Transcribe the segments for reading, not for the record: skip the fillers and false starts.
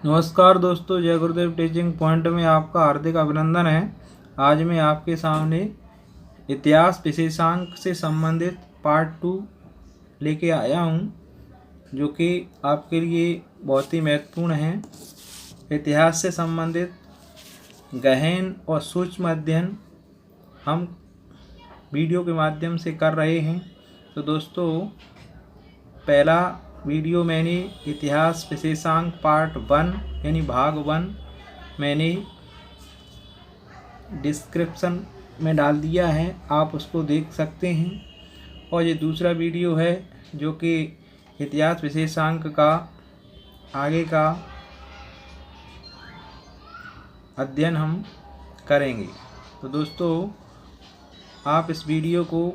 नमस्कार दोस्तों, जय गुरुदेव टीचिंग पॉइंट में आपका हार्दिक अभिनंदन है। आज मैं आपके सामने इतिहास विशेषांक से संबंधित पार्ट 2 लेके आया हूँ, जो कि आपके लिए बहुत ही महत्वपूर्ण है। इतिहास से संबंधित गहन और सूक्ष्म अध्ययन हम वीडियो के माध्यम से कर रहे हैं। तो दोस्तों, पहला वीडियो मैंने इतिहास विशेषांक पार्ट 1 यानी भाग 1 मैंने डिस्क्रिप्शन में डाल दिया है, आप उसको देख सकते हैं। और ये दूसरा वीडियो है जो कि इतिहास विशेषांक का आगे का अध्ययन हम करेंगे। तो दोस्तों, आप इस वीडियो को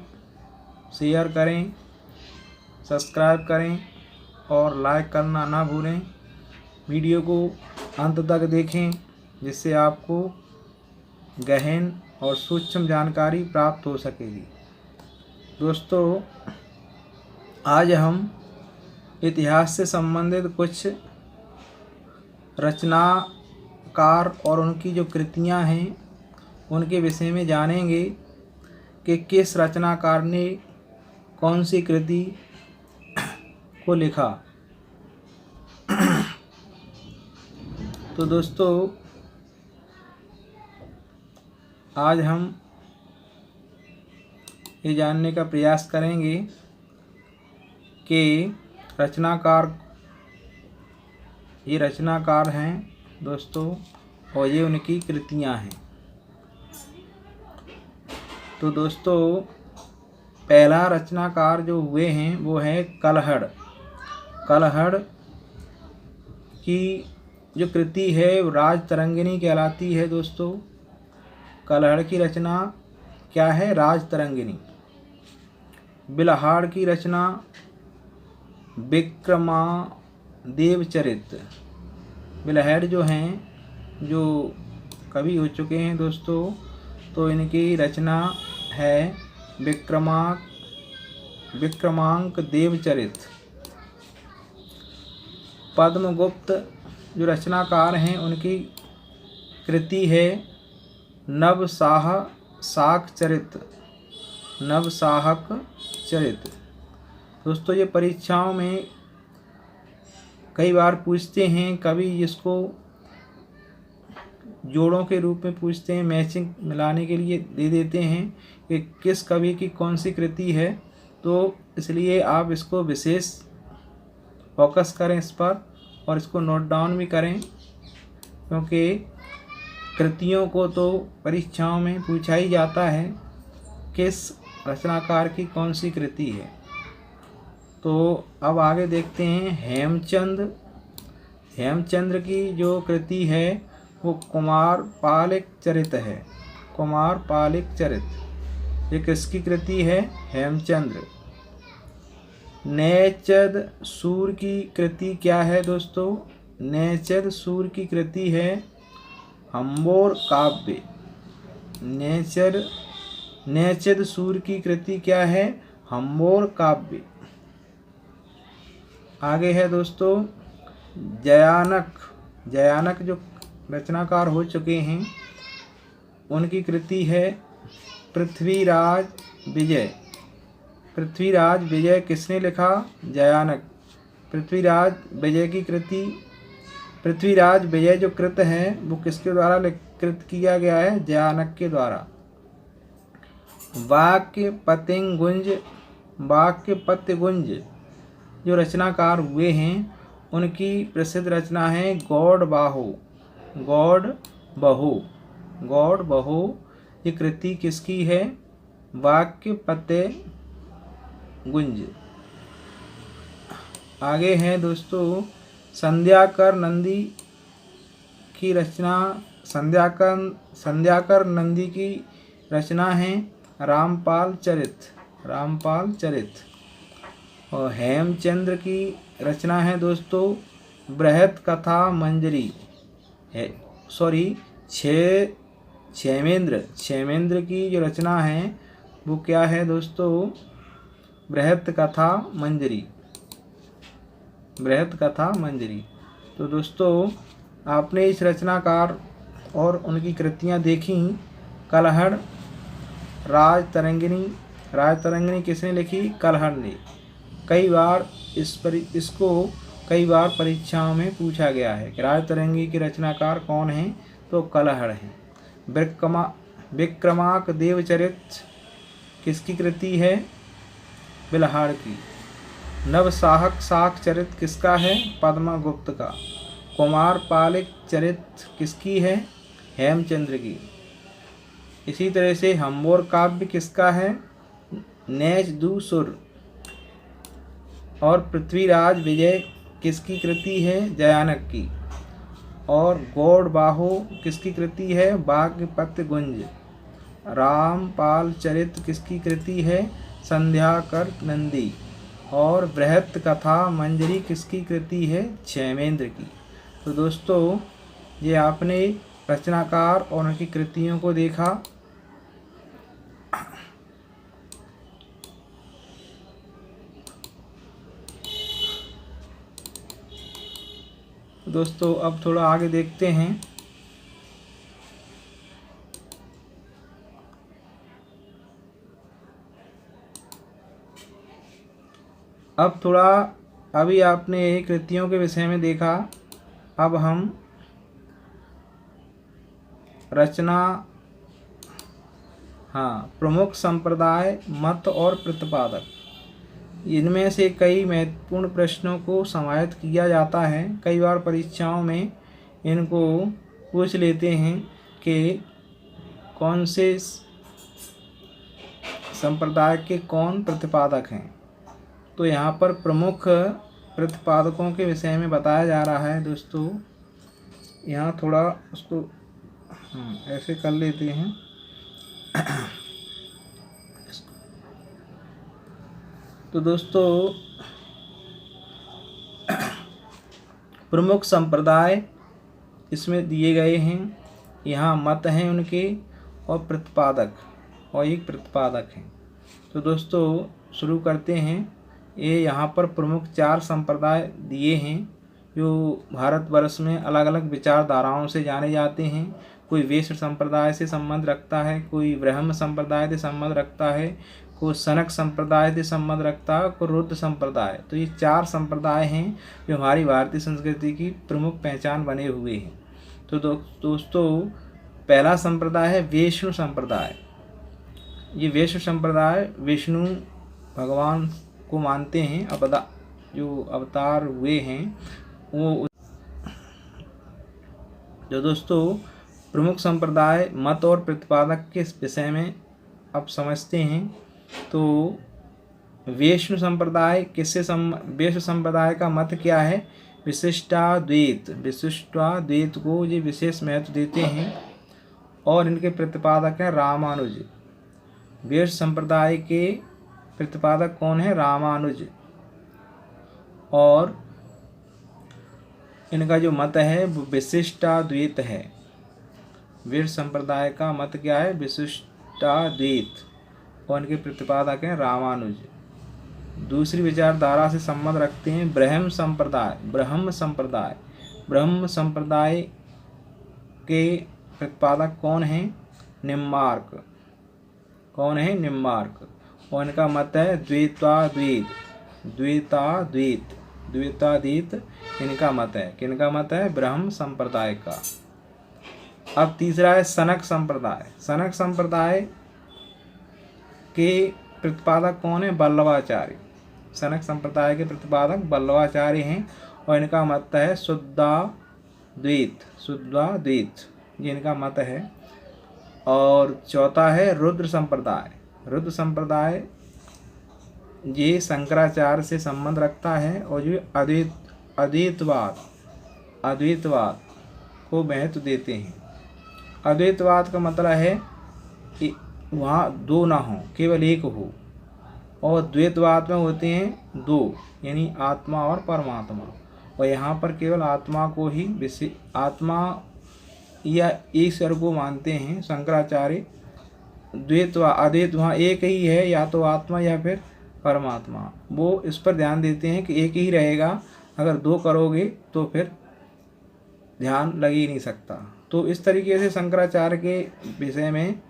शेयर करें, सब्सक्राइब करें और लाइक करना ना भूलें। वीडियो को अंत तक देखें, जिससे आपको गहन और सूक्ष्म जानकारी प्राप्त हो सकेगी। दोस्तों, आज हम इतिहास से संबंधित कुछ रचनाकार और उनकी जो कृतियां हैं उनके विषय में जानेंगे कि किस रचनाकार ने कौन सी कृति को लिखा। तो दोस्तों, आज हम ये जानने का प्रयास करेंगे कि ये रचनाकार हैं दोस्तों, और ये उनकी कृतियां हैं। तो दोस्तों, पहला रचनाकार जो हुए हैं वो है कलहड़। कलहड़ की जो कृति है वो राजतरंगिणी कहलाती है। दोस्तों, कलहड़ की रचना क्या है? राजतरंगिणी। बिल्हाड़ की रचना विक्रमादेवचरित। बिल्हाड़ जो हैं, जो कवि हो चुके हैं दोस्तों, तो इनकी रचना है विक्रमांक देवचरित। पद्मगुप्त जो रचनाकार हैं उनकी कृति है नवसाहक चरित। दोस्तों, ये परीक्षाओं में कई बार पूछते हैं, कभी इसको जोड़ों के रूप में पूछते हैं, मैचिंग मिलाने के लिए दे देते हैं कि किस कवि की कौन सी कृति है। तो इसलिए आप इसको विशेष फोकस करें इस पर और इसको नोट डाउन भी करें, क्योंकि कृतियों को तो परीक्षाओं में पूछा ही जाता है किस रचनाकार की कौन सी कृति है। तो अब आगे देखते हैं हेमचंद्र की जो कृति है वो कुमारपालिक चरित है। कुमारपालिक चरित ये किसकी कृति है? हेमचंद्र। नैषध सूर की कृति क्या है दोस्तों? नैषध सूर की कृति है हम्बोर काव्य। नैषध सूर की कृति क्या है? हम्बोर काव्य। आगे है दोस्तों जयानक जो रचनाकार हो चुके हैं उनकी कृति है पृथ्वीराज विजय। पृथ्वीराज विजय किसने लिखा? जयानक। पृथ्वीराज विजय जो कृत है वो किसके द्वारा कृत किया गया है? जयानक के द्वारा। वाक्यपत्यगुंज जो रचनाकार हुए हैं उनकी प्रसिद्ध रचना है गौड़ बहो। ये कृति किसकी है? वाक्यपत्यगुंज। आगे है दोस्तों संध्याकर नंदी की रचना। संध्याकर नंदी की रचना है रामपाल चरित। और हेमचंद्र की रचना है दोस्तों बृहत कथा मंजरी है। क्षेमेंद्र की जो रचना है वो क्या है दोस्तों? बृहत कथा मंजरी। तो दोस्तों, आपने इस रचनाकार और उनकी कृतियाँ देखी। कलहड़ राजतरंगिणी किसने लिखी? कलहड़ ने। कई बार इसको कई बार परीक्षाओं में पूछा गया है कि राजतरंगी के रचनाकार कौन हैं? तो कलहड़ हैं। विक्रमाक देवचरित किसकी कृति है? बिल्हाड़ की। नवसाहक शाक चरित किसका है? पद्मगुप्त का। कुमार पालिक चरित किसकी है? हेमचंद्र की। इसी तरह से हम्बोर काव्य किसका है? नेज दू सुर। और पृथ्वीराज विजय किसकी कृति है? जयानक की। और गौड़ बाहो किसकी कृति है? भाग्यपत गुंज। रामपाल चरित किसकी कृति है? संध्याकर नंदी। और बृहत कथा मंजरी किसकी कृति है? क्षेमेंद्र की। तो दोस्तों, ये आपने रचनाकार और उनकी कृतियों को देखा। दोस्तों, अब थोड़ा आगे देखते हैं। अब थोड़ा अभी आपने कृतियों के विषय में देखा। अब हम प्रमुख संप्रदाय, मत और प्रतिपादक, इनमें से कई महत्वपूर्ण प्रश्नों को समाहित किया जाता है। कई बार परीक्षाओं में इनको पूछ लेते हैं कि कौन से संप्रदाय के कौन प्रतिपादक हैं। तो यहाँ पर प्रमुख प्रतिपादकों के विषय में बताया जा रहा है। दोस्तों, यहाँ थोड़ा उसको ऐसे कर लेते हैं। तो दोस्तों, प्रमुख संप्रदाय इसमें दिए गए हैं। यहाँ मत हैं उनके और प्रतिपादक, और एक प्रतिपादक हैं। तो दोस्तों, शुरू करते हैं। ये यहाँ पर प्रमुख 4 संप्रदाय दिए हैं जो भारतवर्ष में अलग अलग विचारधाराओं से जाने जाते हैं। कोई वैश्य संप्रदाय से संबंध रखता है, कोई ब्रह्म संप्रदाय से संबंध रखता है, कोई शनक संप्रदाय से संबंध रखता है, कोई रुद्र संप्रदाय। तो ये 4 संप्रदाय हैं जो हमारी भारतीय संस्कृति की प्रमुख पहचान बने हुए हैं। तो दोस्तों, पहला संप्रदाय है वैष्णव संप्रदाय। ये वैष्णव संप्रदाय विष्णु भगवान को मानते हैं। जो अवतार हुए हैं वो। जो दोस्तों, प्रमुख संप्रदाय, मत और प्रतिपादक के विषय में अब समझते हैं। तो वैष्णव संप्रदाय वैष्णव संप्रदाय का मत क्या है? विशिष्टाद्वैत को ये विशेष महत्व देते हैं और इनके प्रतिपादक हैं रामानुज। वैष्णव संप्रदाय के प्रतिपादक कौन है? रामानुज। और इनका जो मत है वो विशिष्टाद्वैत है। वैष्णव संप्रदाय का मत क्या है? विशिष्टाद्वैत, और इनके प्रतिपादक हैं रामानुज। दूसरी विचारधारा से संबंध रखते हैं ब्रह्म संप्रदाय के प्रतिपादक कौन हैं? निम्बार्क। और इनका मत है द्वैताद्वैत इनका मत है। किनका मत है? ब्रह्म संप्रदाय का। अब तीसरा है शनक संप्रदाय के प्रतिपादक कौन है? वल्लभाचार्य। शनक संप्रदाय के प्रतिपादक वल्लभाचार्य हैं और इनका मत है शुद्धाद्वैत, ये इनका मत है। और चौथा है रुद्र संप्रदाय। ये शंकराचार्य से संबंध रखता है और जो अद्वैतवाद को महत्व देते हैं। अद्वैतवाद का मतलब है कि वहाँ 2 ना हो, केवल एक हो। और द्वैतवाद में होते हैं 2, यानी आत्मा और परमात्मा। और यहाँ पर केवल आत्मा को ही आत्मा या ईश्वर को मानते हैं शंकराचार्य। अद्वैत वहाँ एक ही है, या तो आत्मा या फिर परमात्मा। वो इस पर ध्यान देते हैं कि एक ही रहेगा। अगर 2 करोगे तो फिर ध्यान लग ही नहीं सकता। तो इस तरीके से शंकराचार्य के विषय में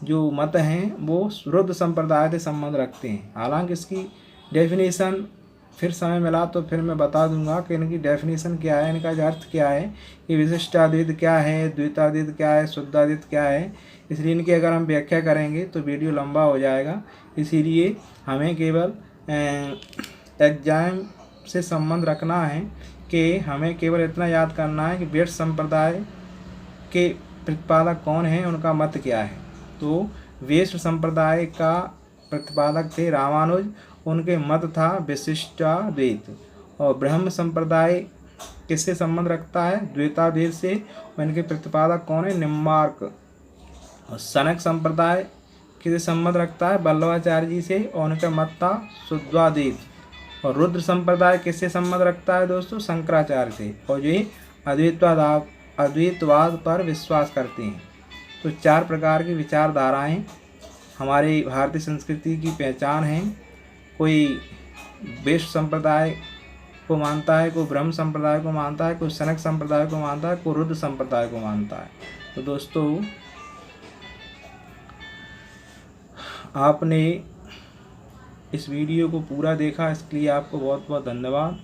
जो मत हैं वो रुद्र संप्रदाय से संबंध रखते हैं। हालांकि इसकी डेफिनेशन फिर समय मिला तो फिर मैं बता दूंगा कि इनकी डेफिनेशन क्या है, इनका अर्थ क्या है, कि विशिष्टाद्वैत क्या है, द्वैताद्वैत क्या है, शुद्धाद्वैत क्या है। इसलिए इनकी अगर हम व्याख्या करेंगे तो वीडियो लंबा हो जाएगा। इसीलिए हमें केवल एग्जाम से संबंध रखना है कि हमें केवल इतना याद करना है कि वैष्णव संप्रदाय के प्रतिपादक कौन हैं, उनका मत क्या है। तो वैष्णव संप्रदाय का प्रतिपादक थे रामानुज, उनके मत था विशिष्टाद्वैत। और ब्रह्म संप्रदाय किससे संबंध रखता है, द्वैताद्वैत से, और इनके प्रतिपादक कौन है, निम्बार्क। और सनक संप्रदाय किससे संबंध रखता है, वल्लभाचार्य जी से, और उनका मत था शुद्धाद्वैत। और रुद्र संप्रदाय किससे संबंध रखता है दोस्तों, शंकराचार्य से, और ये अद्वैतवाद पर विश्वास करते हैं। तो 4 प्रकार की विचारधाराएं हमारी भारतीय संस्कृति की पहचान है। कोई वैष्णव संप्रदाय को मानता है, कोई ब्रह्म संप्रदाय को मानता है, कोई सनक संप्रदाय को मानता है, कोई रुद्र संप्रदाय को मानता है। तो दोस्तों आपने इस वीडियो को पूरा देखा, इसके लिए आपको बहुत बहुत धन्यवाद।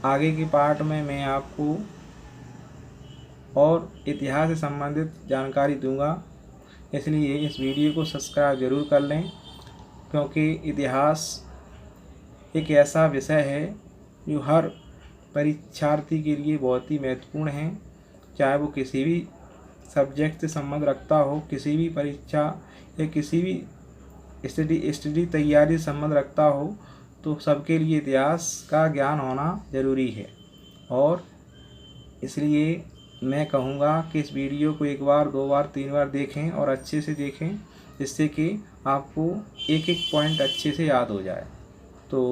आगे के पार्ट में मैं आपको और इतिहास से संबंधित जानकारी दूंगा, इसलिए इस वीडियो को सब्सक्राइब ज़रूर कर लें, क्योंकि इतिहास एक ऐसा विषय है जो हर परीक्षार्थी के लिए बहुत ही महत्वपूर्ण है। चाहे वो किसी भी सब्जेक्ट से संबंध रखता हो, किसी भी परीक्षा या किसी भी स्टडी तैयारी से संबंध रखता हो, तो सबके लिए इतिहास का ज्ञान होना ज़रूरी है। और इसलिए मैं कहूँगा कि इस वीडियो को 1 बार 2 बार 3 बार देखें और अच्छे से देखें, जिससे कि आपको एक एक पॉइंट अच्छे से याद हो जाए। तो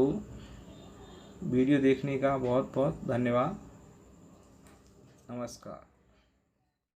वीडियो देखने का बहुत बहुत धन्यवाद। नमस्कार।